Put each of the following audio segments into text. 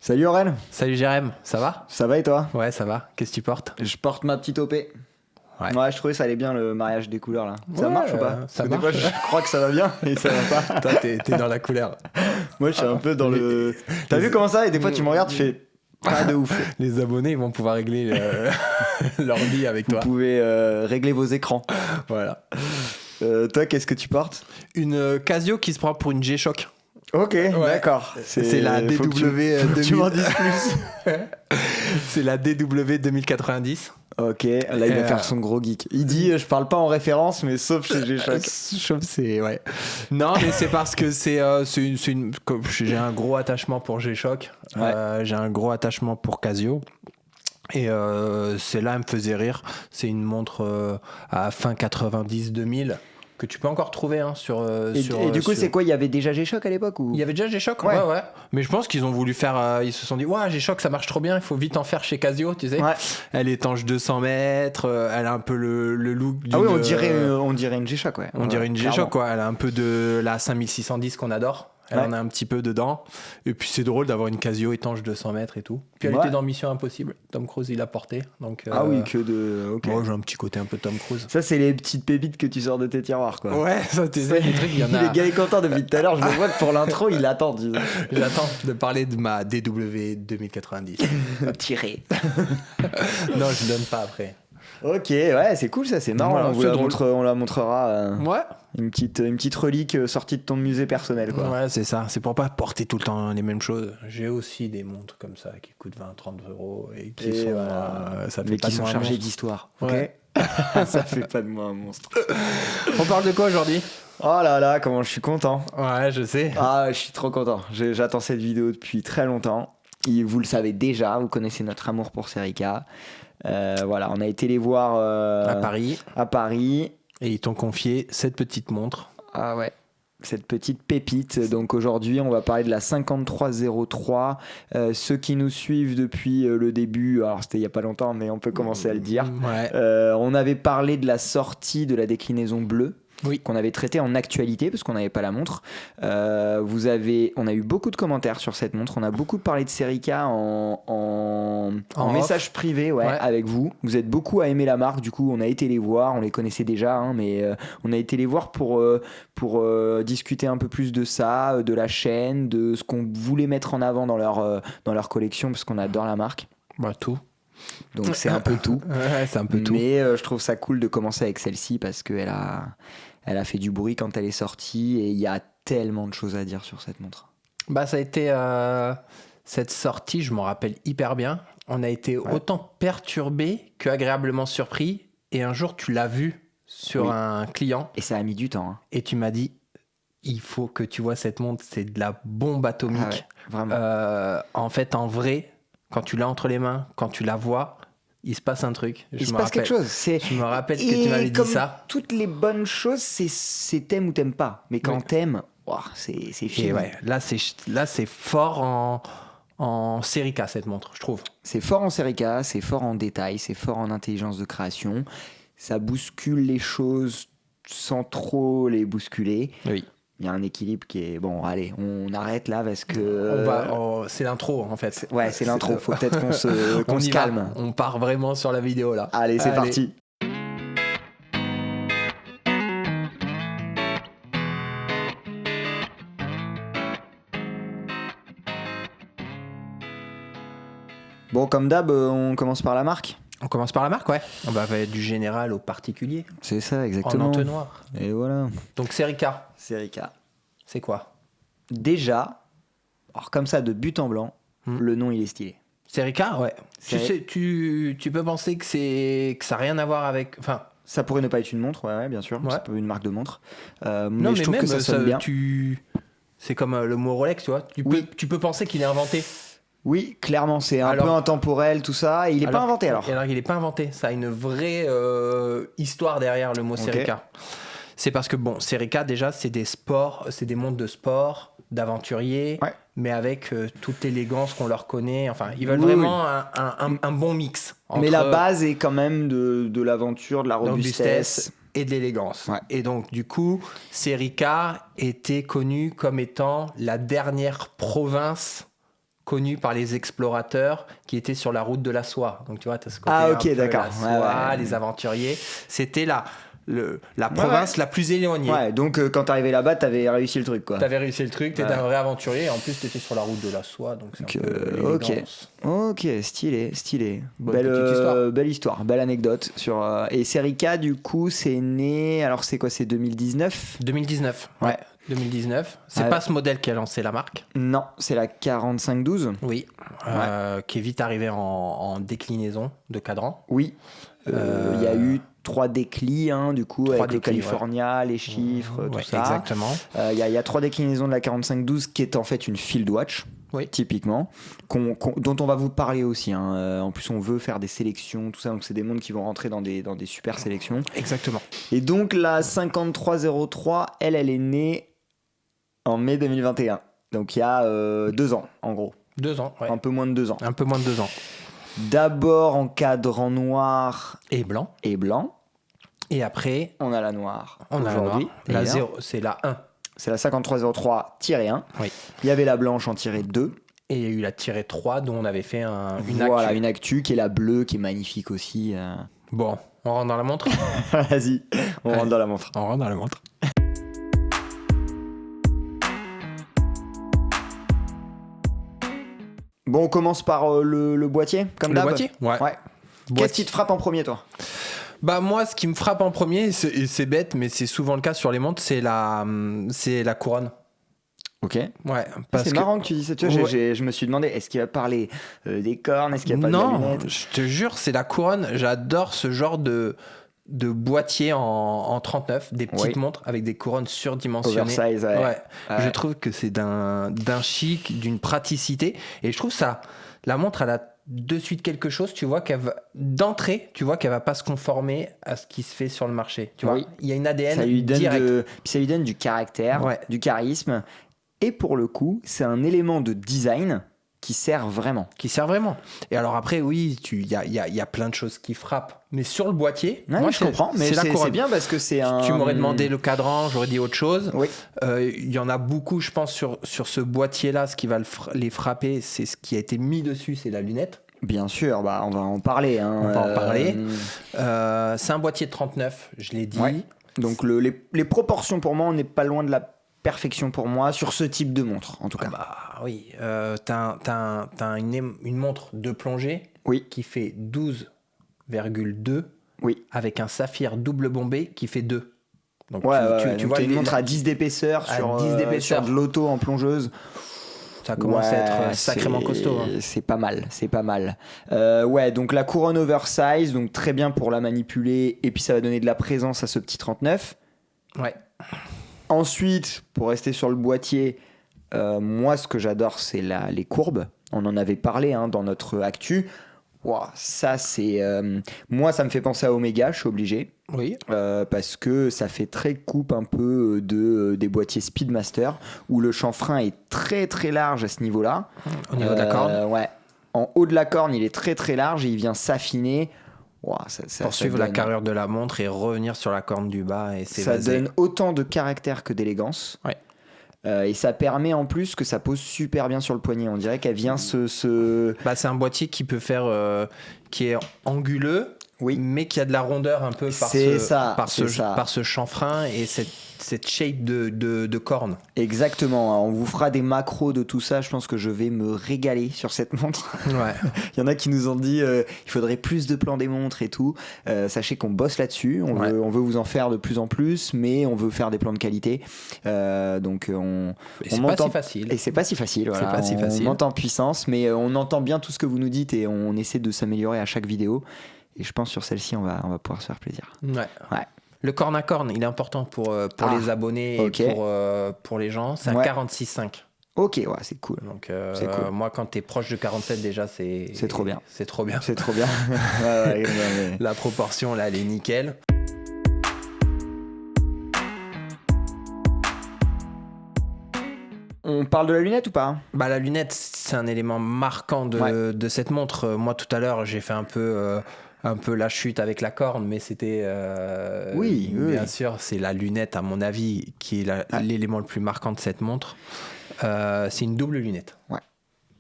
Salut Aurel, Salut Jérém, ça va? ça va et toi? Ouais, ça va. Qu'est-ce que tu portes? Je porte ma petite OP. Ouais, je trouvais ça allait bien le mariage des couleurs là. Ça Ouais, marche ou pas? ça Parce que des fois marche. je crois que ça va bien et ça va pas. Toi, t'es dans la couleur. Moi je suis un peu dans le... T'as vu comment ça? Et des fois tu me regardes, tu fais pas de ouf. Les abonnés, ils vont pouvoir régler leur vie avec Vous toi. pouvez régler vos écrans. Voilà. Toi qu'est-ce que tu portes? Une Casio qui se prend pour une G-Shock. Ok, d'accord. C'est la DW faut que tu m'en dises plus. C'est la DW 2090. Ok, là il va faire son gros geek. Il dit je parle pas en référence mais sauf chez G-Shock. C'est ouais. Non, mais c'est parce que c'est comme j'ai un gros attachement pour G-Shock. Ouais. J'ai un gros attachement pour Casio. Et celle-là, elle me faisait rire. C'est une montre à fin 90-2000 que tu peux encore trouver sur. Et du coup c'est quoi? Il y avait déjà G-Shock à l'époque ou... Il y avait déjà G-Shock, Ouais. ouais. Mais je pense qu'ils ont voulu faire. Ils se sont dit, ouais, G-Shock, ça marche trop bien, il faut vite en faire chez Casio, tu sais. Ouais. Elle étanche 200 mètres, elle a un peu le look d'une. Ah oui, on dirait une G-Shock, ouais. On dirait une Clairement. G-Shock, quoi. Elle a un peu de la 5610 qu'on adore. Elle Ouais. en a un petit peu dedans. Et puis c'est drôle d'avoir une Casio étanche 200 mètres et tout. Puis elle Ouais. était dans Mission Impossible. Tom Cruise, il l'a porté. Donc, Ah oui, que de... Ok. moi, j'ai un petit côté un peu Tom Cruise. Ça, c'est les petites pépites que tu sors de tes tiroirs, quoi. Ouais, ça, tu sais, les trucs, il y en a. Le gars est content depuis tout à l'heure, je le vois que pour l'intro, il attend. Disons. J'attends de parler de ma DW 2090. Tiré. Non, je donne pas après. Ok, ouais, c'est cool ça, c'est marrant. Voilà, c'est drôle. On la montrera. Ouais. Une petite relique sortie de ton musée personnel, quoi. Ouais, c'est ça. C'est pour pas porter tout le temps les mêmes choses. J'ai aussi des montres comme ça qui coûtent 20-30 euros et qui Et sont. voilà. Ça fait Mais pas qui de sont moi un chargés monstre. d'histoire. Ouais. Ok. Ça fait pas de moi un monstre. On parle de quoi aujourd'hui? Oh là là, comment je suis content. Ouais, je sais. Ah, je suis trop content. J'attends cette vidéo depuis très longtemps. Et vous le savez déjà, vous connaissez notre amour pour Serica. Voilà, on a été les voir À Paris. à Paris. Et ils t'ont confié cette petite montre. Ah ouais. Cette petite pépite. Donc aujourd'hui, on va parler de la 5303. Ceux qui nous suivent depuis le début, alors c'était il n'y a pas longtemps, mais on peut commencer à le dire. Ouais. On avait parlé de la sortie de la déclinaison bleue. Oui. Qu'on avait traité en actualité parce qu'on n'avait pas la montre. On a eu beaucoup de commentaires sur cette montre. On a beaucoup parlé de Serica en message privé, ouais, avec vous. Vous êtes beaucoup à aimer la marque. Du coup, on a été les voir. On les connaissait déjà, hein, mais on a été les voir pour discuter un peu plus de ça, de la chaîne, de ce qu'on voulait mettre en avant dans leur collection parce qu'on adore la marque. Bah, tout. Donc c'est un peu tout. Ouais, c'est un peu tout. Mais je trouve ça cool de commencer avec celle-ci parce qu'elle a fait du bruit quand elle est sortie et il y a tellement de choses à dire sur cette montre. Bah, ça a été cette sortie, je m'en rappelle hyper bien. On a été autant perturbés qu'agréablement surpris. Et un jour, tu l'as vu sur un client Et ça a mis du temps. Hein. et tu m'as dit, il faut que tu vois cette montre, c'est de la bombe atomique. Ah ouais, vraiment. En fait, en vrai, quand tu l'as entre les mains, quand tu la vois, il se passe un truc. Il se passe quelque chose. Je me rappelle que tu m'avais dit comme ça. Toutes les bonnes choses, c'est t'aimes ou t'aimes pas. Mais quand t'aimes, c'est fini. Et ouais, là, c'est fort en Serica, cette montre, je trouve. C'est fort en Serica, c'est fort en détail, c'est fort en intelligence de création. Ça bouscule les choses sans trop les bousculer. Oui. Il y a un équilibre qui est... Bon, allez, on arrête là parce que... C'est l'intro, en fait. C'est l'intro. Faut peut-être qu'on se calme. On part vraiment sur la vidéo, là. Allez, c'est parti. Bon, comme d'hab, on commence par la marque. On commence par la marque, ouais. On va du général au particulier. C'est ça, En exactement. entonnoir. Et voilà. Donc, Serica, Serica. c'est quoi? Déjà, alors comme ça, de but en blanc, le nom, il est stylé. Serica, ouais. Tu peux penser que ça n'a rien à voir avec... Enfin, ça pourrait ne pas être une montre, ouais, bien sûr. Ouais. Ça peut être une marque de montre. non, mais je trouve même, que ça sonne bien. C'est comme le mot Rolex, tu vois. Tu peux penser qu'il est inventé. Oui, clairement, c'est un peu intemporel, tout ça. Et il n'est pas inventé, alors. Alors, il n'est pas inventé. Ça a une vraie histoire derrière le mot Serica. C'est parce que, bon, Serica, déjà, c'est des montres de sport, d'aventuriers, mais avec toute l'élégance qu'on leur connaît. Enfin, ils veulent vraiment un bon mix. Mais la base est quand même de l'aventure, de la robustesse. Et de l'élégance. Ouais. Et donc, du coup, Serica était connue comme étant la dernière province connu par les explorateurs qui étaient sur la route de la soie. Donc tu vois, tu as ce côté d'accord. La soie, les aventuriers. C'était la province la plus éloignée. Ouais, donc quand t'arrivais là-bas, t'avais réussi le truc, quoi. T'avais réussi le truc, t'étais un vrai aventurier, et en plus t'étais sur la route de la soie, donc c'est un peu l'élégance. Ok, stylé. Belle histoire, belle anecdote. Et Serica, du coup, c'est né, alors c'est quoi, c'est 2019 2019, ouais. 2019. C'est pas ce modèle qui a lancé la marque. Non, c'est la 4512. Oui, qui est vite arrivé en déclinaison de cadran. Oui, il y a eu 3 déclins, du coup, avec le California, les chiffres, tout ça. Exactement. Il y a 3 déclinaisons de la 4512 qui est en fait une field watch. Oui. Typiquement, dont on va vous parler aussi. En plus, on veut faire des sélections, tout ça. Donc, c'est des montres qui vont rentrer dans des super sélections. Exactement. Et donc, la 5303, elle est née en mai 2021. Donc, il y a 2 ans, en gros. 2 ans, ouais. Un peu moins de 2 ans. Un peu moins de 2 ans. D'abord en cadran noir et blanc. Et après, on a la noire. Aujourd'hui, la 0, c'est la 1. C'est la 5303-1. Oui. Il y avait la blanche en tiré 2. Et il y a eu la tirée 3 dont on avait fait une actu. Voilà, une actu qui est la bleue, qui est magnifique aussi. Bon, on rentre dans la montre. Vas-y, on rentre dans la montre. On rentre dans la montre. Bon, on commence par le boîtier, comme d'hab. Le boîtier ? Ouais. Qu'est-ce qui te frappe en premier, toi ? Bah moi, ce qui me frappe en premier, c'est bête, mais c'est souvent le cas sur les montres, c'est la couronne. Ok. Ouais. C'est marrant que tu dis ça. Tu vois, je me suis demandé, est-ce qu'il va parler des cornes, est-ce qu'il va parler des lunettes ? Non, je te jure, c'est la couronne. J'adore ce genre de boîtier en 39, des petites montres avec des couronnes surdimensionnées. Oversize, ouais. Je trouve que c'est d'un chic, d'une praticité, et je trouve ça, la montre, elle a de suite quelque chose, tu vois, d'entrée, tu vois qu'elle va pas se conformer à ce qui se fait sur le marché. Tu vois, il y a une ADN direct. Puis ça lui donne du caractère, du charisme, et pour le coup, c'est un élément de design qui sert vraiment. Et alors après, oui, il y a plein de choses qui frappent. Mais sur le boîtier, moi je comprends, mais c'est bien parce que c'est un... Tu m'aurais demandé le cadran, j'aurais dit autre chose. Oui. Il y en a beaucoup, je pense, sur ce boîtier-là, ce qui va les frapper, c'est ce qui a été mis dessus, c'est la lunette. Bien sûr, bah, on va en parler. On va en parler. C'est un boîtier de 39, je l'ai dit. Ouais. Donc les proportions pour moi, on n'est pas loin de la perfection pour moi sur ce type de montre, en tout cas. Bah oui, t'as une montre de plongée qui fait 12,2 avec un saphir double bombé qui fait 2. Donc tu vois une montre à 10 d'épaisseur sur de l'auto en plongeuse. Ça commence à être sacrément costaud. C'est pas mal. Donc la couronne oversize, donc très bien pour la manipuler, et puis ça va donner de la présence à ce petit 39. Ouais. Ensuite, pour rester sur le boîtier, moi ce que j'adore, c'est les courbes. On en avait parlé dans notre actu. Wow, ça c'est moi ça me fait penser à Omega, je suis obligé. Oui. Parce que ça fait très coupe un peu des boîtiers Speedmaster où le chanfrein est très très large à ce niveau-là. Au niveau de la corne. Ouais. En haut de la corne, il est très très large et il vient s'affiner. Wow, pour suivre la carrure de la montre et revenir sur la corne du bas et ça donne autant de caractère que d'élégance. Ouais. Et ça permet en plus que ça pose super bien sur le poignet. On dirait qu'elle vient Bah, c'est un boîtier qui peut faire qui est anguleux, mais qui a de la rondeur un peu par ce chanfrein et cette shape de corne. Exactement. On vous fera des macros de tout ça. Je pense que je vais me régaler sur cette montre. Ouais. Il y en a qui nous ont dit il faudrait plus de plans des montres et tout. Sachez qu'on bosse là-dessus. On veut vous en faire de plus en plus, mais on veut faire des plans de qualité. Donc c'est pas si facile. Et c'est pas si facile. Voilà. C'est pas si facile. On monte en puissance, mais on entend bien tout ce que vous nous dites et on essaie de s'améliorer à chaque vidéo. Et je pense sur celle-ci, on va pouvoir se faire plaisir. Ouais. Le corne à corne, il est important pour les abonnés et pour les gens. C'est un 46,5. Ok, c'est cool. Donc, moi, quand t'es proche de 47, déjà, c'est trop bien. C'est trop bien. C'est trop bien. La proportion, là, elle est nickel. On parle de la lunette ou pas ? Bah, la lunette, c'est un élément marquant de cette montre. Moi, tout à l'heure, j'ai fait un peu la chute avec la corne, mais c'était bien sûr, c'est la lunette à mon avis qui est l'élément le plus marquant de cette montre. C'est une double lunette.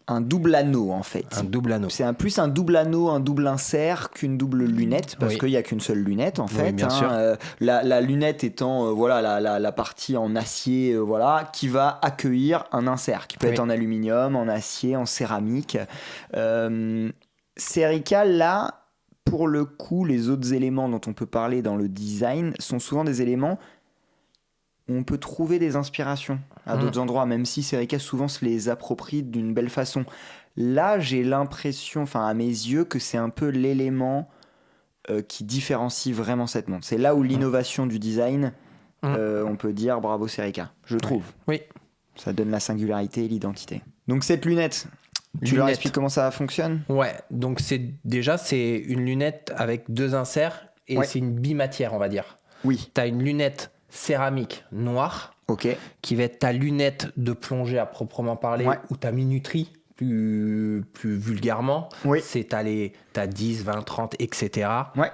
un double anneau en fait. Un double anneau. C'est plus un double anneau, un double insert qu'une double lunette, parce qu'il n'y a qu'une seule lunette en fait. Oui, bien sûr. La lunette étant la partie en acier qui va accueillir un insert, qui peut être en aluminium, en acier, en céramique. Serica, là, pour le coup, les autres éléments dont on peut parler dans le design sont souvent des éléments où on peut trouver des inspirations à d'autres endroits, même si Serica souvent se les approprie d'une belle façon. Là, j'ai l'impression, à mes yeux, que c'est un peu l'élément qui différencie vraiment cette montre. C'est là où l'innovation du design, on peut dire bravo Serica, je trouve. Oui. Ça donne la singularité et l'identité. Donc cette lunette, tu leur expliques comment ça fonctionne ? Ouais, donc c'est une lunette avec 2 inserts et c'est une bimatière, on va dire. Oui. Tu as une lunette céramique noire, qui va être ta lunette de plongée à proprement parler, ou ta minuterie, plus vulgairement. Oui. C'est t'as 10, 20, 30, etc. Ouais.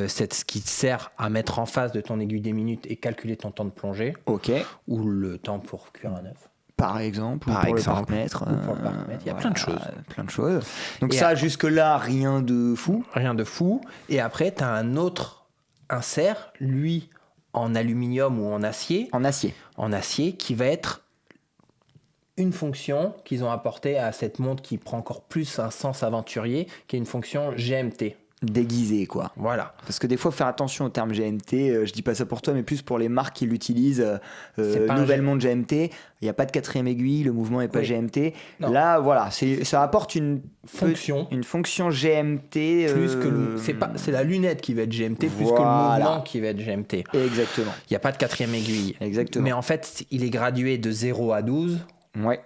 C'est ce qui te sert à mettre en face de ton aiguille des minutes et calculer ton temps de plongée. Ou le temps pour cuire un œuf. Par exemple, ou pour le parc-mètre. Il y a plein de choses. Plein de choses. Donc ça, jusque-là, rien de fou. Rien de fou. Et après, tu as un autre insert, lui, en aluminium ou en acier. En acier. En acier, qui va être une fonction qu'ils ont apportée à cette montre qui prend encore plus un sens aventurier, qui est une fonction GMT. Déguisé, quoi. Voilà. Parce que des fois, faut faire attention au terme GMT. Je dis pas ça pour toi, mais plus pour les marques qui l'utilisent. Nouvelle montre GMT. Il n'y a pas de 4e aiguille, le mouvement n'est pas GMT. Non. Là, voilà, ça apporte une fonction GMT. Plus que c'est la lunette qui va être GMT, plus que le mouvement qui va être GMT. Exactement. Il n'y a pas de 4e aiguille. Exactement. Mais en fait, il est gradué de 0 à 12. Ouais.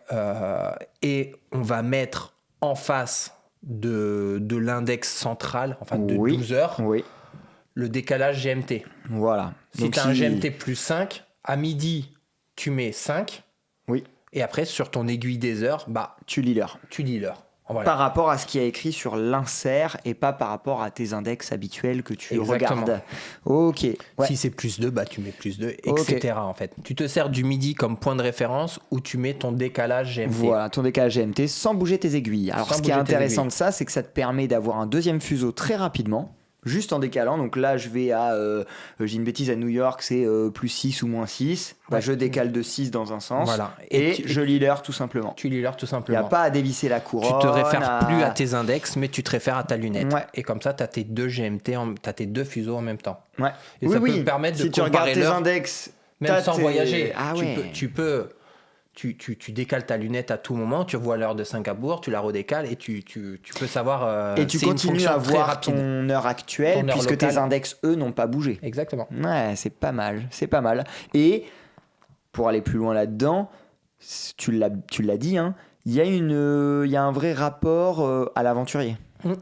Et on va mettre en face de l'index central, de 12 heures, le décalage GMT. Voilà. Si tu as un GMT plus 5, à midi, tu mets 5. Oui. Et après, sur ton aiguille des heures, tu lis l'heure. Voilà. Par rapport à ce qui est écrit sur l'insert et pas par rapport à tes index habituels que tu regardes. Ok. Ouais. Si c'est plus 2, tu mets plus 2, etc. En fait. Tu te sers du midi comme point de référence où tu mets ton décalage GMT. Voilà, ton décalage GMT sans bouger tes aiguilles. Alors ce qui est intéressant de ça, c'est que ça te permet d'avoir un deuxième fuseau très rapidement. Juste en décalant, donc là je vais j'ai une bêtise, à New York c'est plus 6 ou moins 6, je décale de 6 dans un sens, et je lis l'heure tout simplement. Tu lis l'heure tout simplement. Il n'y a pas à dévisser la couronne. Tu te réfères plus à tes index, mais tu te réfères à ta lunette. Ouais. Et comme ça tu as tes 2 GMT, tu as tes 2 fuseaux en même temps. Ouais. Et ça peut te permettre de comparer l'heure. Si tu regardes tes index, même sans voyager, tu décales ta lunette à tout moment, tu vois l'heure de Singapour, tu la redécales et tu peux savoir. Et tu continues à voir ton heure actuelle puisque tes index, eux, n'ont pas bougé. Exactement. Ouais, c'est pas mal. Et pour aller plus loin là-dedans, tu l'as dit, hein, il y a un vrai rapport à l'aventurier.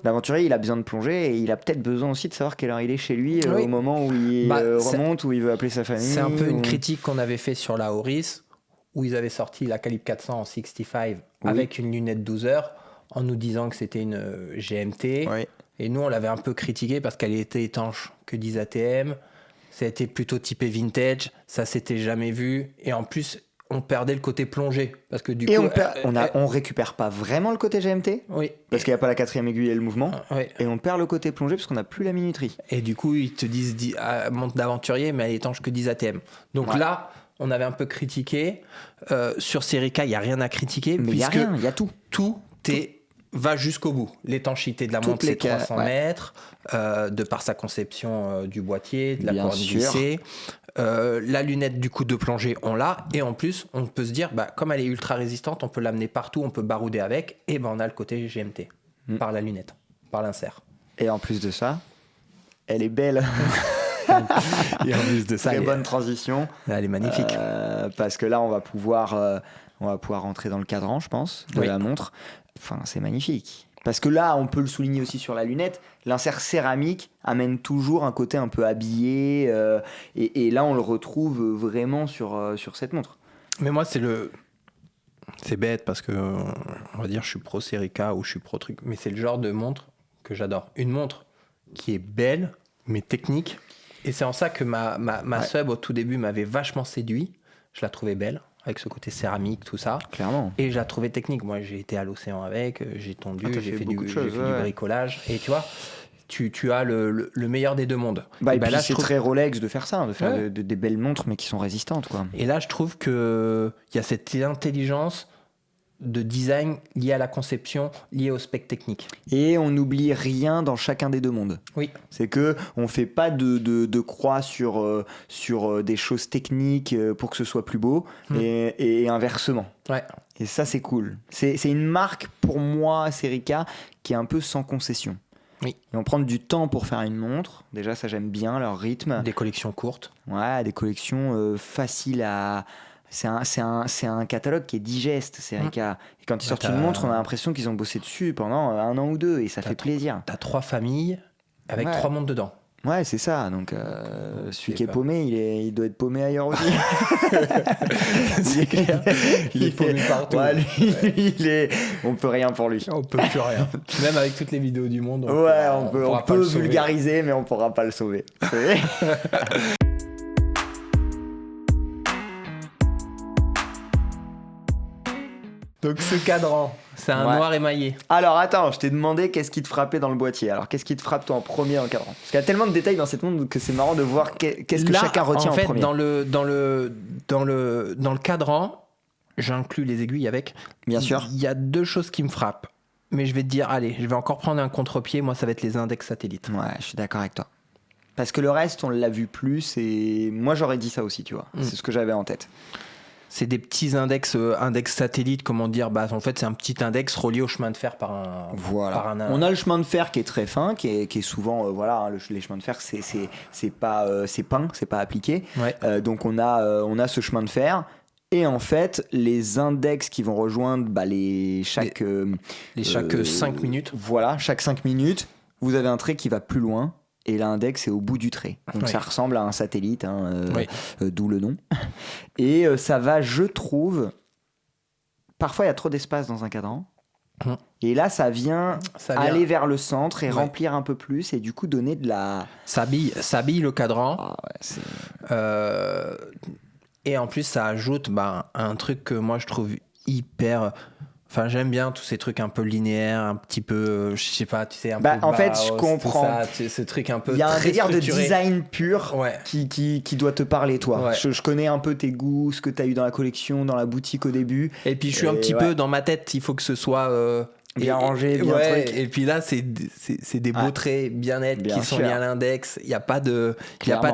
L'aventurier, il a besoin de plonger et il a peut-être besoin aussi de savoir quelle heure il est chez lui au moment où il remonte, où il veut appeler sa famille. C'est un peu une critique qu'on avait fait sur la Oris, où ils avaient sorti la Calibre 400 en 65 avec une lunette 12 heures en nous disant que c'était une GMT. Oui. Et nous, on l'avait un peu critiqué parce qu'elle était étanche que 10 ATM. Ça a été plutôt typé vintage. Ça s'était jamais vu. Et en plus, on perdait le côté plongée. Parce que du coup, on récupère pas vraiment le côté GMT. Oui. Parce qu'il n'y a pas la 4e aiguille et le mouvement. Oui. Et on perd le côté plongée parce qu'on n'a plus la minuterie. Et du coup, ils te disent montre d'aventurier, mais elle est étanche que 10 ATM. Donc là, on avait un peu critiqué. Sur Serica, il n'y a rien à critiquer. Mais il y a rien, il y a tout. Tout va jusqu'au bout. L'étanchéité de la montre, c'est 300 mètres, de par sa conception du boîtier, de la couronne vissée. La lunette du coup de plongée, on l'a. Et en plus, on peut se dire, comme elle est ultra résistante, on peut l'amener partout, on peut barouder avec. Et on a le côté GMT par la lunette, par l'insert. Et en plus de ça, elle est belle. Et en plus de ça, très bonne transition. Elle est magnifique. Parce que là, on va pouvoir rentrer dans le cadran, je pense, de la montre. Enfin, c'est magnifique. Parce que là, on peut le souligner aussi sur la lunette, l'insert céramique amène toujours un côté un peu habillé. Et là, on le retrouve vraiment sur cette montre. Mais moi, c'est bête parce que, on va dire, je suis pro Serica ou je suis pro truc. Mais c'est le genre de montre que j'adore. Une montre qui est belle, mais technique. Et c'est en ça que ma sub au tout début m'avait vachement séduit. Je la trouvais belle, avec ce côté céramique, tout ça. Clairement. Et je la trouvais technique. Moi, j'ai été à l'océan avec, j'ai tondu, j'ai fait du bricolage. Et tu vois, tu as le meilleur des deux mondes. Et puis là, c'est très Rolex de faire ça, de faire des belles montres, mais qui sont résistantes, quoi. Et là, je trouve qu'il y a cette intelligence de design liée à la conception, liée au spec technique. Et on n'oublie rien dans chacun des deux mondes. Oui. C'est que on fait pas de croix sur des choses techniques pour que ce soit plus beau, et inversement. Ouais. Et ça, c'est cool. C'est une marque, pour moi, Serica, qui est un peu sans concession. Oui. Ils vont prendre du temps pour faire une montre. Déjà, ça, j'aime bien leur rythme. Des collections courtes. Ouais, des collections faciles à... C'est un catalogue qui est digeste, Serica. Et quand ils sortent une montre, on a l'impression qu'ils ont bossé dessus pendant 1 an ou 2, et ça fait plaisir. T'as 3 familles avec 3 montres dedans. Ouais, c'est ça. Donc, celui qui est paumé, il doit être paumé ailleurs aussi. C'est clair. Il est paumé partout. Ouais, lui, on peut rien pour lui. On peut plus rien. Même avec toutes les vidéos du monde. On peut vulgariser, mais on pourra pas le sauver. Donc ce cadran, c'est un noir émaillé. Alors attends, je t'ai demandé qu'est-ce qui te frappait dans le boîtier. Alors qu'est-ce qui te frappe toi en premier dans le cadran? Parce qu'il y a tellement de détails dans cette montre que c'est marrant de voir qu'est-ce que chacun retient en premier. Dans le cadran, j'inclus les aiguilles avec. Bien sûr. Il y a 2 choses qui me frappent. Mais je vais te dire, allez, je vais encore prendre un contre-pied. Moi, ça va être les index satellites. Ouais, je suis d'accord avec toi. Parce que le reste, on l'a vu plus, et moi j'aurais dit ça aussi, tu vois. C'est ce que j'avais en tête. C'est des petits index satellites, comment dire, en fait c'est un petit index relié au chemin de fer par un... Voilà. On a le chemin de fer qui est très fin, qui est souvent, les chemins de fer c'est pas peint, c'est pas appliqué. Ouais. Donc on a ce chemin de fer. Et en fait, les index qui vont rejoindre chaque 5 minutes. Voilà, chaque 5 minutes, vous avez un trait qui va plus loin. Et l'index est au bout du trait. Donc ça ressemble à un satellite, d'où le nom. Et ça va, je trouve... Parfois, il y a trop d'espace dans un cadran. Et là, ça vient aller vers le centre et remplir un peu plus. Et du coup, donner de la... Ça habille le cadran. Ah ouais, et en plus, ça ajoute un truc que moi, je trouve hyper... Enfin, j'aime bien tous ces trucs un peu linéaires, un petit peu, je sais pas, tu sais, un peu en fait, je comprends. Ce truc un peu. Il y a un délire de structuré. design pur qui doit te parler, toi. Ouais. Je connais un peu tes goûts, ce que tu as eu dans la collection, dans la boutique au début. Et puis, je suis un petit peu dans ma tête, il faut que ce soit. Bien rangé, bien truc. Et puis là, c'est des beaux traits bien nets qui sont liés à l'index. Il n'y a pas de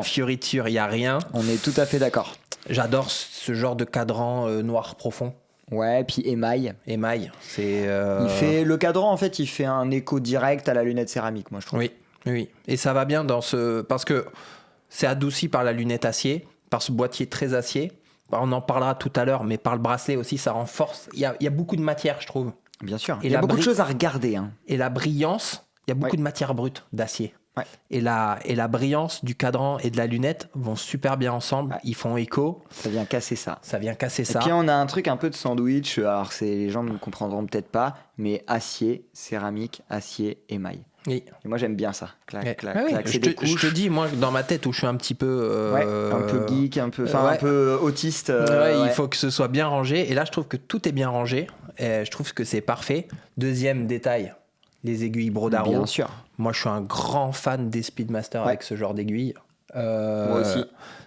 fioriture, il n'y a rien. On est tout à fait d'accord. J'adore ce genre de cadran noir profond. Ouais, puis émail, c'est. Il fait le cadran, en fait, il fait un écho direct à la lunette céramique, moi je trouve. Oui. Et ça va bien parce que c'est adouci par la lunette acier, par ce boîtier très acier. On en parlera tout à l'heure, mais par le bracelet aussi, ça renforce. Il y a beaucoup de matière, je trouve. Bien sûr. Il y a beaucoup de choses à regarder. Hein. Et la brillance, il y a beaucoup de matière brute d'acier. Ouais. Et la brillance du cadran et de la lunette vont super bien ensemble. Ils font écho. Ça vient casser ça. Et puis on a un truc un peu de sandwich. Alors les gens ne comprendront peut-être pas, mais acier, céramique, acier, émail. Oui. Et moi j'aime bien ça. Clac. Je te dis, moi dans ma tête où je suis un petit peu un peu geek, un peu autiste. Il faut que ce soit bien rangé. Et là je trouve que tout est bien rangé. Et je trouve que c'est parfait. Deuxième détail, les aiguilles Brodaro. Bien sûr. Moi, je suis un grand fan des Speedmaster avec ce genre d'aiguilles. Moi aussi.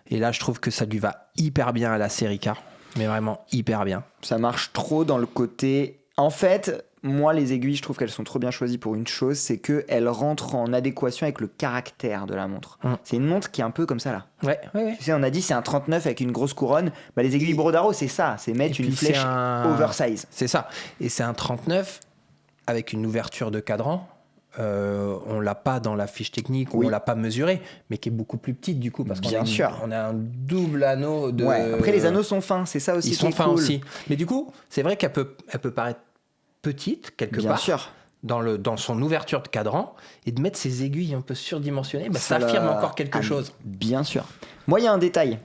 Et là, je trouve que ça lui va hyper bien à la Serica. Mais vraiment hyper bien. Ça marche trop dans le côté... En fait, moi, les aiguilles, je trouve qu'elles sont trop bien choisies pour une chose, c'est qu'elles rentrent en adéquation avec le caractère de la montre. C'est une montre qui est un peu comme ça, là. Ouais. Tu sais, on a dit c'est un 39 avec une grosse couronne. Les aiguilles Brodaro, c'est ça. C'est mettre une flèche oversize. C'est ça. Et c'est un 39 avec une ouverture de cadran. On l'a pas dans la fiche technique ou on l'a pas mesuré, mais qui est beaucoup plus petite du coup parce qu'on a un double anneau de. Ouais. Après les anneaux sont fins, c'est ça aussi. Ils sont fins aussi. Mais du coup, c'est vrai qu'elle peut paraître petite quelque part. Bien sûr. Dans son ouverture de cadran et de mettre ses aiguilles un peu surdimensionnées, ça affirme encore quelque chose. Bien sûr. Moi, il y a un détail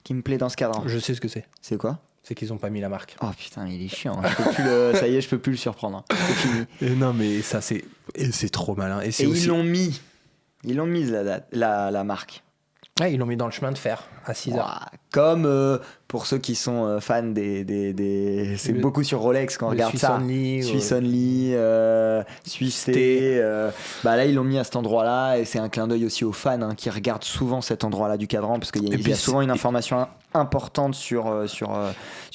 qui me plaît dans ce cadran. Je sais ce que c'est. C'est quoi? C'est qu'ils ont pas mis la marque. Oh putain, il est chiant. Ça y est, je peux plus le surprendre. C'est fini. Et non, mais ça c'est trop malin. Et ils l'ont mis. Ils l'ont mise la marque. Ouais, ils l'ont mis dans le chemin de fer à 6 heures. Comme pour ceux qui sont fans c'est beaucoup sur Rolex quand on regarde Swiss ça. Only, Swiss Only, Swiss T. Là, ils l'ont mis à cet endroit-là et c'est un clin d'œil aussi aux fans qui regardent souvent cet endroit-là du cadran parce qu'il y a souvent une information importante sur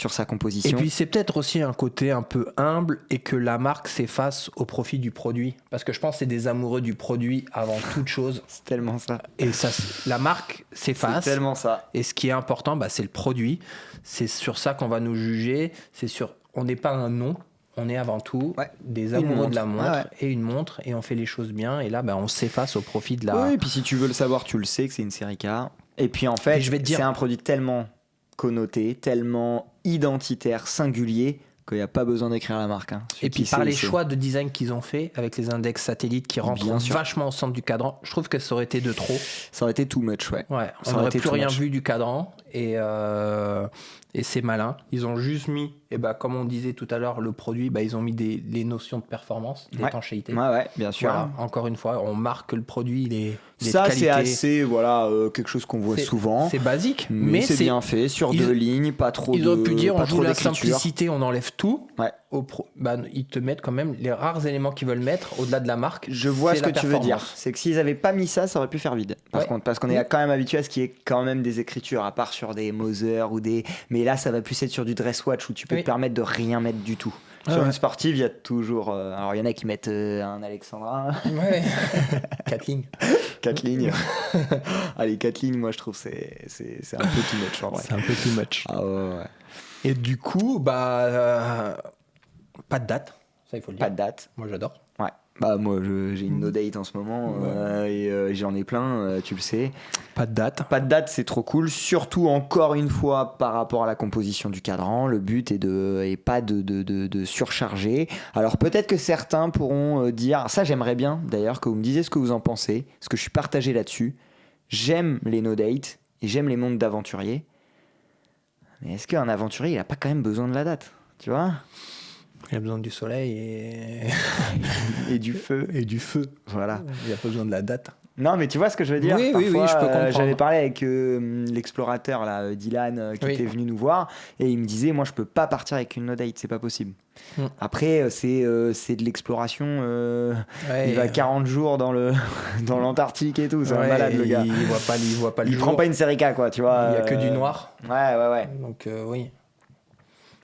sa composition. Et puis c'est peut-être aussi un côté un peu humble et que la marque s'efface au profit du produit. Parce que je pense que c'est des amoureux du produit avant toute chose. C'est tellement ça. Et ça, la marque s'efface. C'est tellement ça. Et ce qui est important, c'est le produit. C'est sur ça qu'on va nous juger. On n'est pas un nom. On est avant tout des amoureux de la montre et une montre. Et on fait les choses bien. Et là, on s'efface au profit de la... Oui, et puis si tu veux le savoir, tu le sais que c'est une série K. Et puis en fait, c'est un produit tellement connoté, tellement identitaire, singulier, qu'il n'y a pas besoin d'écrire la marque. Et puis par les choix de design qu'ils ont fait, avec les index satellites qui rentrent vachement au centre du cadran, je trouve que ça aurait été de trop. Ça aurait été too much, on n'aurait plus rien vu du cadran, et c'est malin. Ils ont juste mis, comme on disait tout à l'heure, le produit, ils ont mis les notions de performance, d'étanchéité. Ouais, bien sûr. Voilà, encore une fois, on marque que le produit, il est ça, de qualité. C'est assez, quelque chose qu'on voit souvent. C'est basique, mais c'est bien fait, sur 2 lignes, pas trop d'écriture. Ils auraient pu dire, on joue la d'écriture. simplicité, on enlève tout. Ils te mettent quand même les rares éléments qu'ils veulent mettre au-delà de la marque. Je vois ce que tu veux dire. C'est que s'ils n'avaient pas mis ça aurait pu faire vide. Par contre, parce qu'on est quand même habitué à ce qu'il y ait quand même des écritures, à part sur des Moser ou des. Mais là, ça va plus être sur du dress watch où tu peux te permettre de rien mettre du tout. Sur une sportive, il y a toujours. Alors, il y en a qui mettent un Alexandra. Ouais. 4 lignes. 4 lignes. Allez, 4 lignes, moi, je trouve c'est un peu too much en vrai. C'est un peu too much. Ah ouais. Et du coup, pas de date. Ça, il faut le dire. Pas de date. Moi, j'adore. Ouais. Moi, j'ai une no date en ce moment et j'en ai plein, tu le sais. Pas de date. Pas de date, c'est trop cool. Surtout, encore une fois, par rapport à la composition du cadran. Le but est pas de surcharger. Alors, peut-être que certains pourront dire... Ça, j'aimerais bien, d'ailleurs, que vous me disiez ce que vous en pensez. Parce que je suis partagé là-dessus. J'aime les no date et j'aime les montres d'aventuriers. Mais est-ce qu'un aventurier, il n'a pas quand même besoin de la date ? Tu vois ? Il a besoin du soleil et du feu. Et du feu. Voilà. Il n'a pas besoin de la date. Non, mais tu vois ce que je veux dire. Oui, Parfois, je peux comprendre. J'avais parlé avec l'explorateur, là, Dylan, qui était venu nous voir, et il me disait, moi, je peux pas partir avec une no date, c'est pas possible. Après, c'est de l'exploration. Il va 40 jours dans l'Antarctique et tout, c'est un malade, le gars. Il voit pas le jour. jour. Prend pas une série K, quoi, tu vois. Il y a que du noir. Ouais. Donc, oui.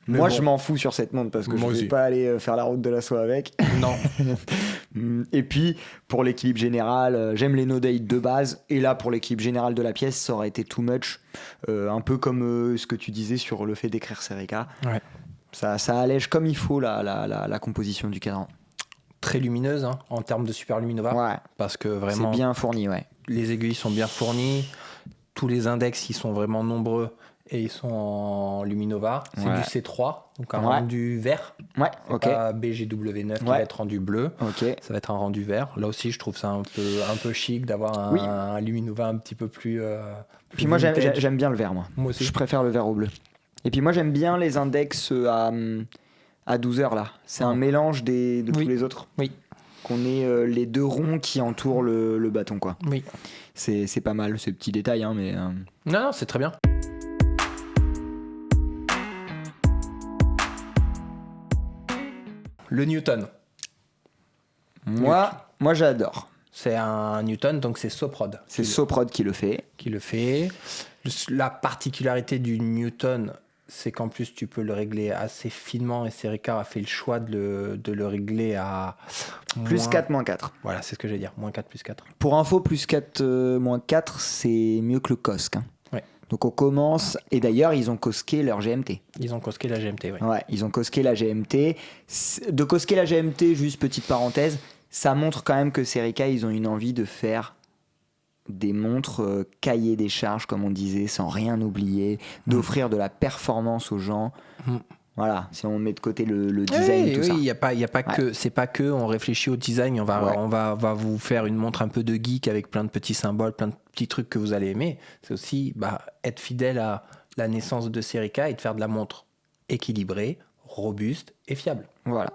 Moi, je m'en fous sur cette montre parce que je vais pas aller faire la route de la soie avec. Non. Et puis, pour l'équilibre général, j'aime les no-date de base. Et là, pour l'équilibre général de la pièce, ça aurait été too much. Un peu comme ce que tu disais sur le fait d'écrire Serica. Ouais. Ça allège comme il faut la composition du cadran. Très lumineuse en termes de Super Luminova. Ouais. Parce que vraiment. C'est bien fourni, ouais. Les aiguilles sont bien fournies. Tous les index, ils sont vraiment nombreux. Et ils sont en Luminova. C'est du C3, donc un rendu vert. Ouais, ok. Pas BGW9 qui va être rendu bleu. Ok. Ça va être un rendu vert. Là aussi, je trouve ça un peu chic d'avoir un Luminova un petit peu plus. Puis moi, j'aime bien le vert, moi. Moi aussi. Je préfère le vert au bleu. Et puis moi, j'aime bien les index à 12 heures, là. C'est un mélange de tous les autres. Oui. Qu'on ait les 2 ronds qui entourent le bâton, quoi. Oui. C'est pas mal, c'est petit détail, mais. Non, c'est très bien. Le Newton. Moi, j'adore. C'est un Newton, donc c'est Soprod. C'est Soprod qui le fait. La particularité du Newton, c'est qu'en plus, tu peux le régler assez finement. Et Serica a fait le choix de le régler à... Plus 4, moins 4. Voilà, c'est ce que j'allais dire. Moins 4, plus 4. Pour info, plus 4, moins 4, c'est mieux que le COSC. Ouais. Donc on commence... Et d'ailleurs, ils ont cosqué leur GMT. Ils ont cosqué la GMT, oui. Ouais, ils ont cosqué la GMT. De cosquer la GMT, juste petite parenthèse, ça montre quand même que Serica, ils ont une envie de faire des montres cahier des charges, comme on disait, sans rien oublier, d'offrir de la performance aux gens. Voilà, si on met de côté le design et tout ça. Oui, il y a pas que, c'est pas que on réfléchit au design, on va vous faire une montre un peu de geek avec plein de petits symboles, plein de petits trucs que vous allez aimer. C'est aussi être fidèle à la naissance de Serica et de faire de la montre équilibrée, robuste et fiable. Voilà.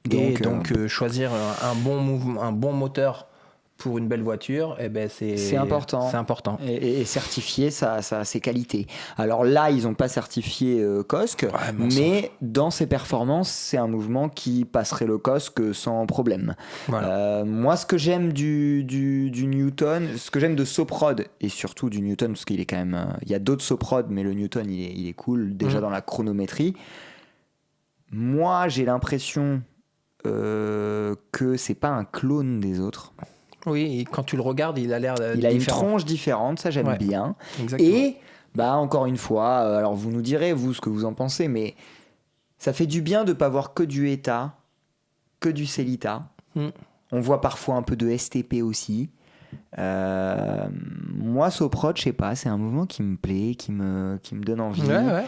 Donc choisir un bon moteur pour une belle voiture, c'est important. C'est important. Et certifier ses qualités. Alors là, ils n'ont pas certifié COSC, mais dans ses performances, c'est un mouvement qui passerait le COSC sans problème. Voilà. Moi, ce que j'aime du Newton, ce que j'aime de Soprod, et surtout du Newton, parce qu'il est quand même... il y a d'autres Soprod, mais le Newton, il est cool, déjà dans la chronométrie. Moi, j'ai l'impression que c'est pas un clone des autres. Oui, et quand tu le regardes, il a l'air Il a une tronche différente, ça j'aime bien. Exactement. Et, encore une fois, alors vous nous direz, vous, ce que vous en pensez, mais ça fait du bien de ne pas voir que du ETA, que du Cellita. On voit parfois un peu de STP aussi. Moi, Soprod, je sais pas, c'est un mouvement qui me plaît, qui me donne envie. Ouais.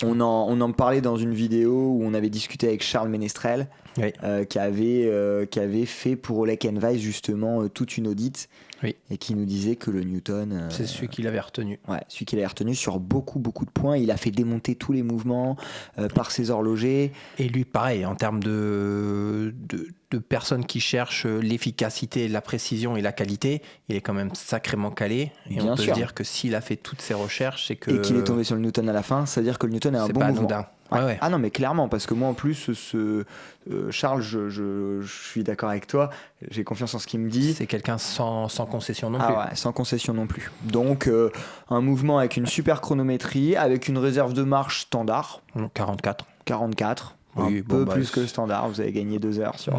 On en parlait dans une vidéo où on avait discuté avec Charles Ménestrel, qui avait fait pour Oleg Weiss justement toute une audit, et qui nous disait que le Newton... c'est celui qu'il avait retenu. Ouais, celui qu'il avait retenu sur beaucoup de points. Il a fait démonter tous les mouvements par ses horlogers. Et lui, pareil, en termes de personnes qui cherchent l'efficacité, la précision et la qualité, il est quand même sacrément calé. Et on peut se dire que s'il a fait toutes ses recherches, c'est que... Et qu'il est tombé sur le Newton à la fin, c'est-à-dire que le Newton est un bon mouvement. Anodin. Ouais. Ah non, mais clairement, parce que moi en plus, Charles, je suis d'accord avec toi, j'ai confiance en ce qu'il me dit. C'est quelqu'un sans concession non plus. Ah ouais, sans concession non plus. Donc un mouvement avec une super chronométrie, avec une réserve de marche standard. 44. Un peu plus que le standard, vous avez gagné 2 heures sur...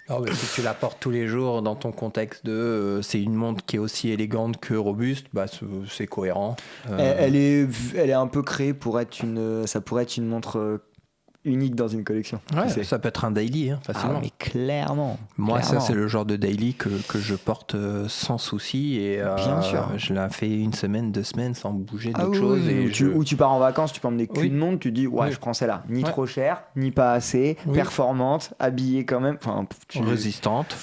Non, mais si tu la portes tous les jours dans ton contexte de c'est une montre qui est aussi élégante que robuste, c'est cohérent. Elle est un peu créée pour être ça pourrait être une montre unique dans une collection. Ouais, ça peut être un daily, facilement. Ah, mais clairement. Moi, ça, c'est le genre de daily que je porte sans souci. Et bien sûr. Je la fais 1 semaine, 2 semaines sans bouger d'autre chose. Ou tu pars en vacances, tu peux emmener qu'une montre, tu dis, je prends celle-là. Ni trop chère, ni pas assez, performante, habillée quand même. Résistante.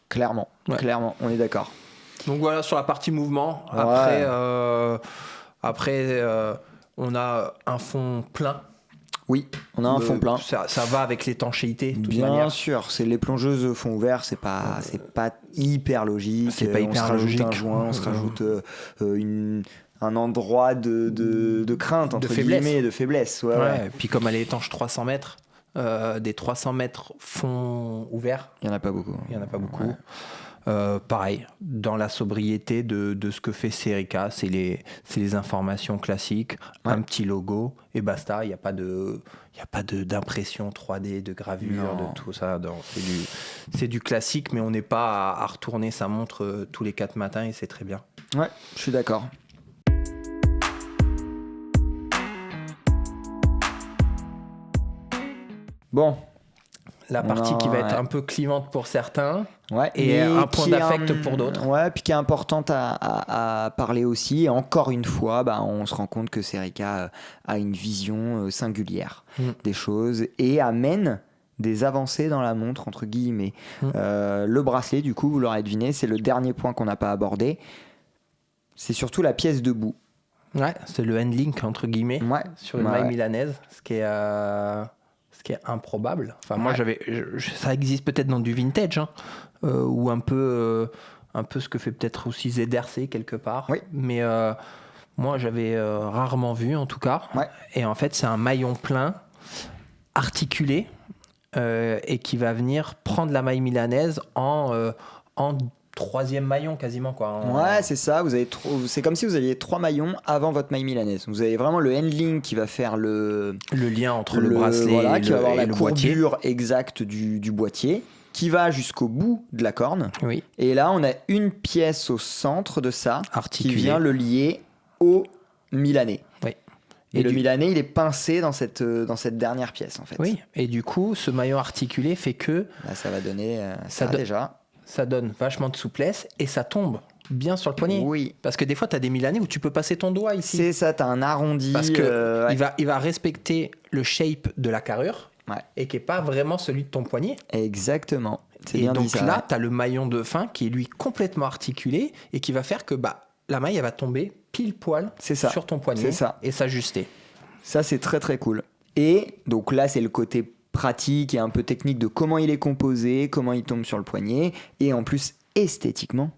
Clairement, on est d'accord. Donc voilà, sur la partie mouvement. Après, on a un fond plein. Oui, on a un fond plein. Ça va avec l'étanchéité. Bien sûr, c'est les plongeuses fond ouvert, c'est pas hyper logique. C'est pas hyper logique. On se rajoute un joint, on se rajoute un endroit de crainte, entre guillemets, de faiblesse. Ouais. Et puis comme elle est étanche 300 mètres, des 300 mètres fond ouvert, il y en a pas beaucoup. Pareil, dans la sobriété de ce que fait Serica, c'est les informations classiques, un petit logo et basta. Il n'y a pas d'impression 3D, de gravure, de tout ça. C'est du classique, mais on n'est pas à retourner sa montre tous les 4 matins et c'est très bien. Ouais, je suis d'accord. Bon. La partie qui va être un peu clivante pour certains et un point d'affect pour d'autres. Ouais, puis qui est importante à parler aussi. Et encore une fois, on se rend compte que Serica a une vision singulière des choses et amène des avancées dans la montre, entre guillemets. Le bracelet, du coup, vous l'aurez deviné, c'est le dernier point qu'on n'a pas abordé. C'est surtout la pièce debout. Ouais, c'est le handlink, entre guillemets, sur une maille milanaise, ce qui est improbable. Enfin, moi, ça existe peut-être dans du vintage, ou un peu ce que fait peut-être aussi ZRC quelque part. Oui. Mais moi, j'avais rarement vu, en tout cas. Ouais. Et en fait, c'est un maillon plein, articulé, et qui va venir prendre la maille milanaise en 3e maillon quasiment, quoi. Ouais, c'est ça. C'est comme si vous aviez 3 maillons avant votre maille milanaise. Vous avez vraiment le handling qui va faire le lien entre le bracelet qui va avoir la courbure exacte du boîtier, qui va jusqu'au bout de la corne. Oui. Et là, on a une pièce au centre de ça articulé, qui vient le lier au milanais. Oui. Et le milanais, il est pincé dans cette dernière pièce, en fait. Oui. Et du coup, ce maillon articulé fait que ça va donner déjà. Ça donne vachement de souplesse et ça tombe bien sur le poignet. Oui. Parce que des fois, tu as des milanais où tu peux passer ton doigt ici. C'est ça, tu as un arrondi. Parce que il va respecter le shape de la carrure et qui n'est pas vraiment celui de ton poignet. Exactement. Et bien donc là, tu as le maillon de fin qui est lui complètement articulé et qui va faire que la maille elle va tomber pile poil sur ton poignet et s'ajuster. Ça, c'est très très cool. Et donc là, c'est le côté pratique et un peu technique de comment il est composé, comment il tombe sur le poignet, et en plus esthétiquement,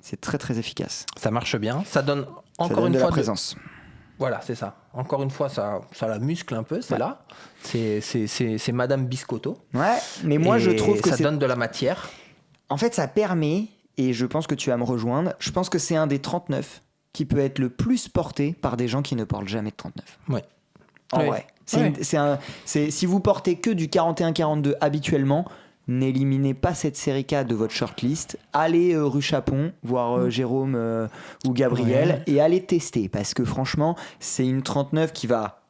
c'est très très efficace. Ça marche bien, ça donne encore une fois la présence. Voilà, c'est ça. Encore une fois, ça la muscle un peu, c'est là. C'est Madame Biscotto. Ouais, mais moi je trouve que ça donne de la matière. En fait, ça permet, et je pense que tu vas me rejoindre, je pense que c'est un des 39 qui peut être le plus porté par des gens qui ne portent jamais de 39. Ouais. En vrai. Si vous portez que du 41-42 habituellement, n'éliminez pas cette série K de votre shortlist. Allez rue Chapon, voir Jérôme ou Gabriel, et allez tester. Parce que franchement, c'est une 39 qui va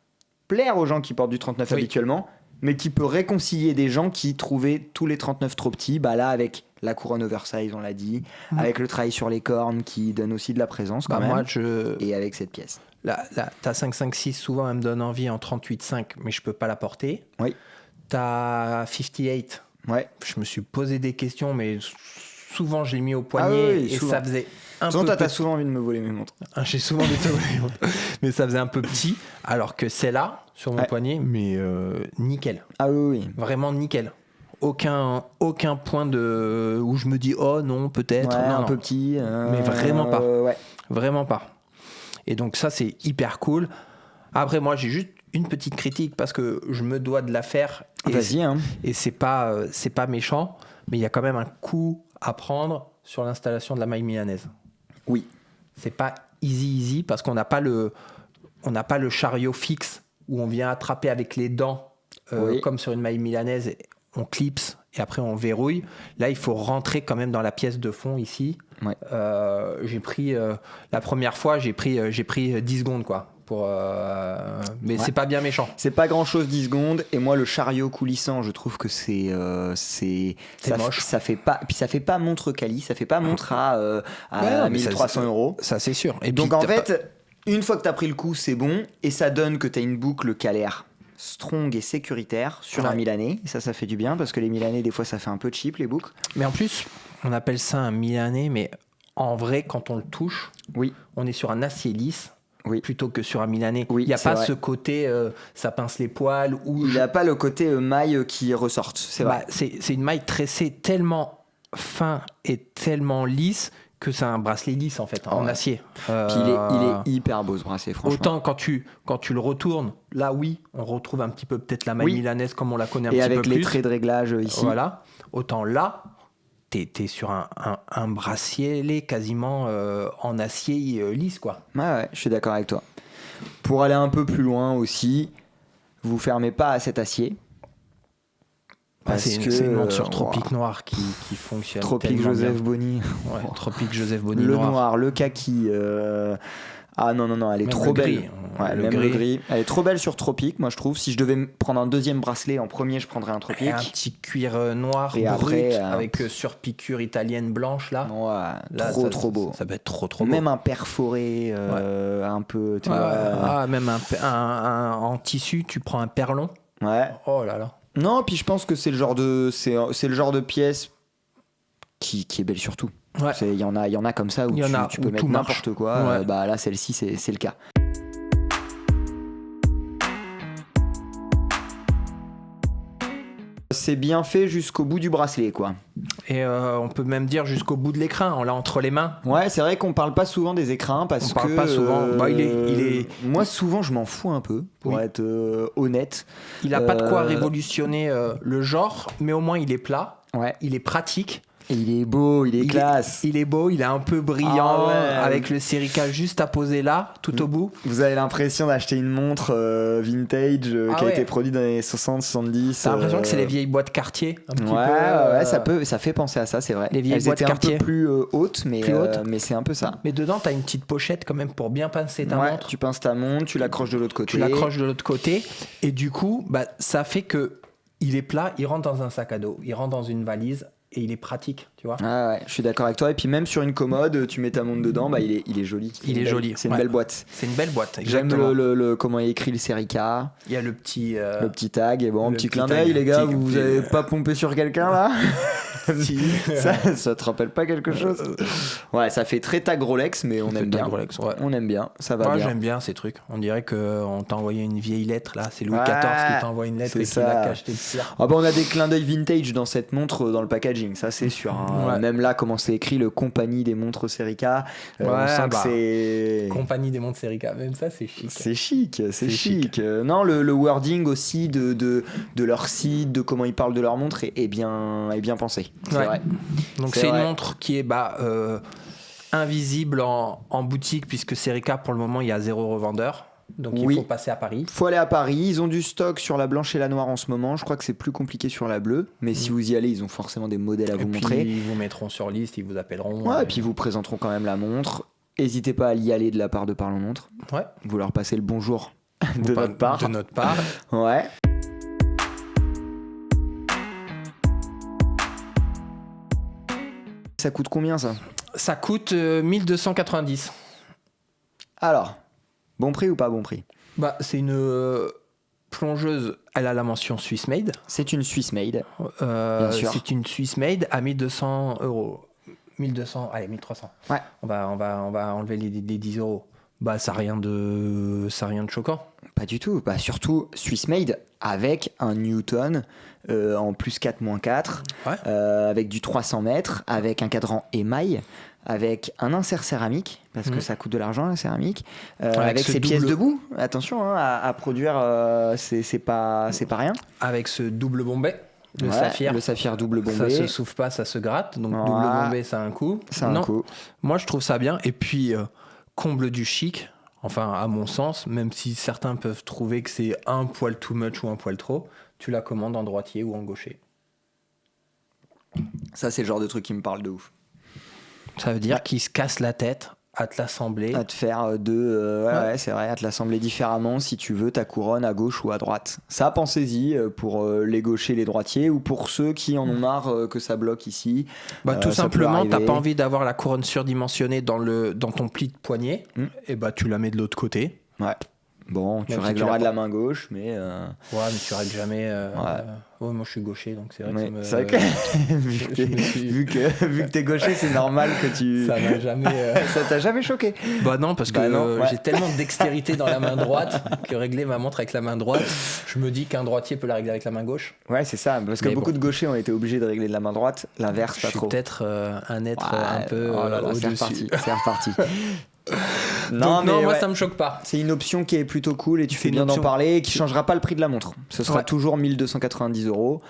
plaire aux gens qui portent du 39 habituellement, mais qui peut réconcilier des gens qui trouvaient tous les 39 trop petits. Bah là, avec la couronne oversize, on l'a dit, avec le travail sur les cornes qui donne aussi de la présence quand même, et avec cette pièce. Ta 5.5.6, souvent, elle me donne envie en 38.5, mais je peux pas la porter. Oui. Ta 58. Ouais. Je me suis posé des questions, mais souvent je l'ai mis au poignet et souvent. Ça faisait un peu petit. T'as souvent envie de me voler mes montres. J'ai souvent envie de te voler mes montres. Mais ça faisait un peu petit, alors que celle-là, sur mon poignet, mais nickel. Ah oui. Vraiment nickel. Aucun point où je me dis oh non, peut-être. Ouais, non, un peu petit. Mais vraiment pas. Ouais. Vraiment pas. Et donc ça, c'est hyper cool. Après, moi, j'ai juste une petite critique parce que je me dois de la faire. Vas-y, hein. Et c'est pas méchant, mais il y a quand même un coup à prendre sur l'installation de la maille milanaise. Oui. C'est pas easy parce qu'on n'a pas le chariot fixe où on vient attraper avec les dents comme sur une maille milanaise, on clipse et après on verrouille. Là, il faut rentrer quand même dans la pièce de fond ici. Ouais. J'ai pris la première fois, j'ai pris 10 secondes quoi. Mais c'est pas bien méchant. C'est pas grand chose 10 secondes, et moi le chariot coulissant, je trouve que c'est moche. Ça fait pas montre quali, ça fait pas montre à 1300 €. Ça c'est sûr. Et donc en fait, une fois que t'as pris le coup, c'est bon, et ça donne que t'as une boucle qui a l'air strong et sécuritaire sur un Milanais. Et ça fait du bien parce que les Milanais des fois ça fait un peu cheap les boucles. Mais en plus, on appelle ça un Milanais, mais en vrai quand on le touche, on est sur un acier lisse. Plutôt que sur un Milanais. Il n'y a pas ce côté ça pince les poils. Il n'y a pas le côté maille qui ressorte. C'est vrai. C'est une maille tressée tellement fin et tellement lisse que c'est un bracelet lisse en fait, en acier. Puis il est hyper beau ce bracelet, franchement. Autant quand tu le retournes, là on retrouve un petit peu peut-être la maille milanaise comme on la connaît un petit peu plus. Et avec les traits de réglage ici. Voilà. Autant là, t'es sur un bracelet quasiment en acier lisse quoi. Ouais, je suis d'accord avec toi. Pour aller un peu plus loin aussi, vous fermez pas à cet acier. C'est une montre sur Tropique Noir qui fonctionne. Tropique Joseph Bonny. Ouais, Tropique Joseph Bonny. Le noir, le kaki. Ah non, elle est trop belle. Ouais, même le gris. Elle est trop belle sur Tropique, moi je trouve. Si je devais prendre un deuxième bracelet, en premier je prendrais un Tropique. Un petit cuir noir et brut après, avec surpiqûre italienne blanche là. Ouais, là trop beau. Ça peut être trop beau. Même un perforé un peu. Tu vois, même en tissu, tu prends un perlon. Ouais. Oh là là. Non, puis je pense que c'est le genre de pièce qui est belle surtout. Il y en a comme ça où tu peux mettre n'importe quoi. Là, celle-ci, c'est le cas. C'est bien fait jusqu'au bout du bracelet, quoi. Et on peut même dire jusqu'au bout de l'écrin, on l'a entre les mains. Ouais, c'est vrai qu'on parle pas souvent des écrins parce que. On parle pas souvent. Il est. Moi, souvent, je m'en fous un peu, pour être honnête. Il a pas de quoi révolutionner le genre, mais au moins il est plat. Ouais. Il est pratique. Et il est beau, il est classe. Il est beau, il est un peu brillant avec le Serica juste à poser là, tout au bout. Vous avez l'impression d'acheter une montre vintage qui a été produite dans les 60, 70. T'as l'impression que c'est les vieilles boîtes Cartier un petit peu. Ça fait penser à ça, c'est vrai. Les vieilles boîtes Cartier. Un peu plus hautes, mais c'est un peu ça. Mais dedans, t'as une petite pochette quand même pour bien pincer ta montre. Tu pinces ta montre, tu l'accroches de l'autre côté. Et du coup, ça fait que il est plat, il rentre dans un sac à dos, il rentre dans une valise. Et il est pratique, tu vois. Ah ouais, je suis d'accord avec toi. Et puis même sur une commode, tu mets ta montre dedans, il est joli. C'est une belle boîte. C'est une belle boîte, exactement. J'aime comment il est écrit le Serica. Il y a le petit tag. Et bon, petit clin d'œil, les gars, vous avez pas pompé sur quelqu'un là? Si. Ça te rappelle pas quelque chose? Ouais, ça fait très tag Rolex, mais on aime bien. Rolex, ouais. On aime bien, ça va bien. J'aime bien ces trucs. On dirait qu'on t'a envoyé une vieille lettre, là. C'est Louis XIV qui t'envoie une lettre et qui l'a cacheté de cire. Ah bah on a des clins d'œil vintage dans cette montre, dans le packaging, ça c'est sûr. Hein. Même là, comment c'est écrit, le compagnie des montres Serica. On sent que c'est... Compagnie des montres Serica, même ça c'est chic. C'est chic. Non, le wording aussi de leur site, de comment ils parlent de leur montre est bien pensé. C'est vrai. Donc c'est une montre qui est invisible en boutique, puisque Serica pour le moment il y a 0 revendeur. Donc il faut passer à Paris. Il faut aller à Paris. Ils ont du stock sur la blanche et la noire en ce moment. Je crois que c'est plus compliqué sur la bleue. Mais si vous y allez, ils ont forcément des modèles à vous montrer. Ils vous mettront sur liste, ils vous appelleront. Ouais, et puis ils vous présenteront quand même la montre. N'hésitez pas à y aller de la part de Parlons Montre. Ouais. Vous leur passez le bonjour de notre part. De notre part. Ouais. Ça coûte combien ça? Ça coûte 1290. Alors, bon prix ou pas bon prix? C'est une plongeuse, elle a la mention Swiss Made. C'est une Swiss Made. Bien sûr. C'est une Swiss Made à 1200 €. 1200, allez, 1300. Ouais. On va enlever les 10 €. Ça n'a rien de choquant. Pas du tout. Surtout Swiss Made avec un Newton en plus 4-4, avec du 300 mètres, avec un cadran émail, avec un insert céramique, parce que ça coûte de l'argent la céramique, avec ses pièces debout. Attention, à produire, c'est pas rien. Avec ce double bombé. Le saphir double bombé. Ça se souffle pas, ça se gratte. Donc double bombé, ça a un coup. Moi, je trouve ça bien. Et puis, comble du chic, enfin, à mon sens, même si certains peuvent trouver que c'est un poil too much ou un poil trop, tu la commandes en droitier ou en gaucher. Ça, c'est le genre de truc qui me parle de ouf. Ça veut dire qu'ils se cassent la tête à te l'assembler. À te faire c'est vrai, à te l'assembler différemment si tu veux ta couronne à gauche ou à droite. Ça, pensez-y pour les gauchers, les droitiers, ou pour ceux qui en ont marre que ça bloque ici. Tout simplement, t'as pas envie d'avoir la couronne surdimensionnée dans ton pli de poignet, et tu la mets de l'autre côté. Ouais. Bon, tu régleras de la main gauche, mais... Ouais, mais tu règles jamais... moi, je suis gaucher, donc c'est vrai que ça me... C'est vrai que... vu que t'es gaucher, c'est normal que tu... Ça m'a jamais... Ça t'a jamais choqué? Non, parce que j'ai tellement de dextérité dans la main droite que régler ma montre avec la main droite, je me dis qu'un droitier peut la régler avec la main gauche. Ouais, c'est ça, parce que beaucoup de gauchers ont été obligés de régler de la main droite, l'inverse, pas trop. Je suis peut-être un être un peu au-dessus. C'est reparti. Non, moi ça me choque pas. C'est une option qui est plutôt cool et tu fais bien d'en parler et qui changera pas le prix de la montre. Ce sera toujours 1290 €.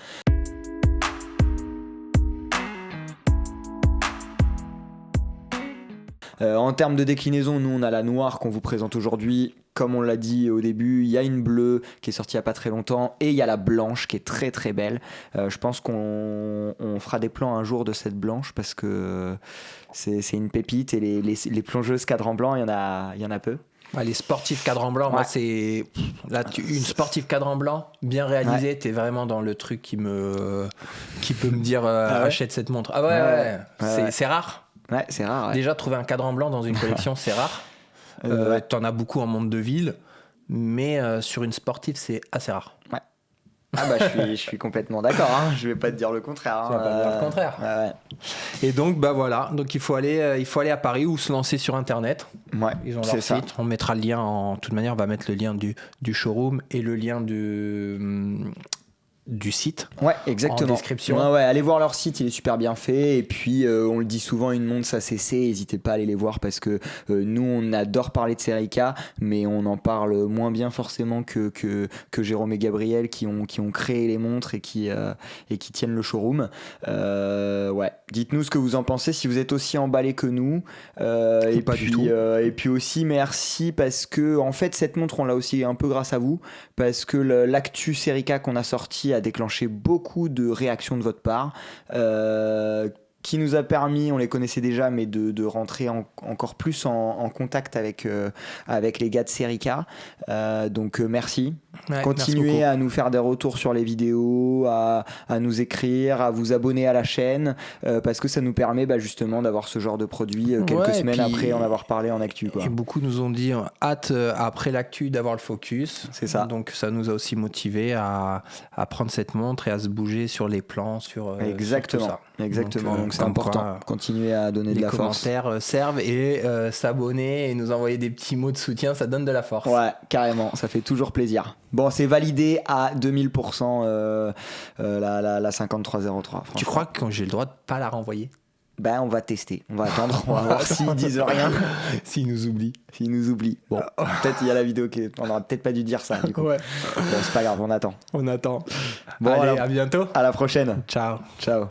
En termes de déclinaison, nous on a la noire qu'on vous présente aujourd'hui. Comme on l'a dit au début, il y a une bleue qui est sortie il n'y a pas très longtemps et il y a la blanche qui est très très belle. Je pense qu'on fera des plans un jour de cette blanche parce que c'est une pépite et les plongeuses cadran blanc, il y en a peu. Les sportifs cadran blanc, moi c'est une sportive cadran blanc bien réalisée, t'es vraiment dans le truc qui peut me dire achète cette montre. C'est rare. Ouais, c'est rare. Ouais. Déjà, trouver un cadran blanc dans une collection, c'est rare. T'en as beaucoup en montre de ville, mais sur une sportive, c'est assez rare. Ouais. Je suis complètement d'accord. Je vais pas te dire le contraire. Tu vas pas te dire le contraire. Ouais. Et donc, donc il faut aller à Paris ou se lancer sur Internet. Ouais. Ils ont leur site. On mettra le lien. En toute manière, on va mettre le lien du showroom et le lien du site. Ouais, exactement. En description. Ouais, allez voir leur site, il est super bien fait. Et puis, on le dit souvent, une montre, ça s'essaie. N'hésitez pas à aller les voir parce que nous, on adore parler de Serica, mais on en parle moins bien forcément que Jérôme et Gabriel qui ont créé les montres et qui tiennent le showroom. Dites-nous ce que vous en pensez, si vous êtes aussi emballés que nous. Du tout. Et puis aussi, merci parce que, en fait, cette montre, on l'a aussi un peu grâce à vous. Parce que l'actu Serica qu'on a sorti a déclenché beaucoup de réactions de votre part qui nous a permis, on les connaissait déjà, mais de rentrer encore plus en contact avec les gars de Serica. Donc merci. Ouais, continuez à nous faire des retours sur les vidéos, à nous écrire, à vous abonner à la chaîne, parce que ça nous permet justement d'avoir ce genre de produit quelques semaines après en avoir parlé en actu. Et beaucoup nous ont dit hâte après l'actu d'avoir le focus. C'est ça. Donc ça nous a aussi motivé à prendre cette montre et à se bouger sur les plans, sur Exactement. tout ça. Exactement, donc c'est important. Continuer à donner de la force. Les commentaires servent et s'abonner et nous envoyer des petits mots de soutien, ça donne de la force. Ouais, carrément, ça fait toujours plaisir. Bon, c'est validé à 2000% la 5303. Tu crois que j'ai le droit de pas la renvoyer? Ben, on va tester, on va attendre, on va voir s'ils disent rien. S'ils nous oublient. Bon, peut-être il y a la vidéo on n'aurait peut-être pas dû dire ça du coup. Ouais. Bon, c'est pas grave, on attend. Bon, allez, à bientôt. À la prochaine. Ciao. Ciao.